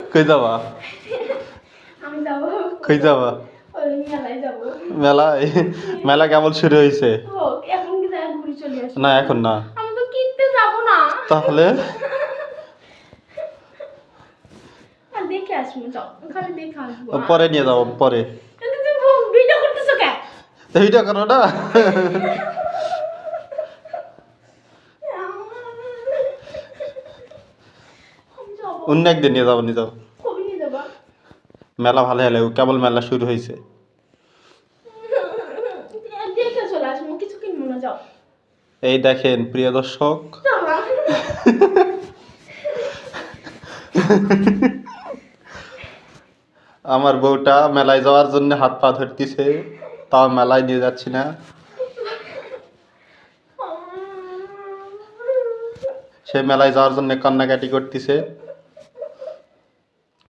কই যাবা? আমি যাবো। কই যাবা? ওই মেলায় যাবো। মেলায়? মেলা কেবল শুরু হয়েছে। ও, এখন কি যাই ঘুরে চলে আসি? না এখন না। আমি তো কিনতে যাবো না। তাহলে আর দেখে আসবো, যাও খালি দেখে আসবো। পরে নিয়ে যাবো পরে। কিন্তু তুমি ভিডিও করতেছো কে? এইটা করো না। অন্য একদিন নিয়ে যাবো নিয়ে যাবো। কবে নিয়ে যাবা? মেলা ভালো হলে কেবল মেলা শুরু হয়েছে। দেখে চলে আসবো, কিছু কিনবো না, যাও। এই দেখেন প্রিয় দর্শক, যাও না। আমার বউটা মেলায় যাওয়ার জন্য হাত পা ধরতেছে, তাও মেলায় নিয়ে যাচ্ছি না। সে মেলায় যাওয়ার জন্য কান্নাকাটি করতেছে।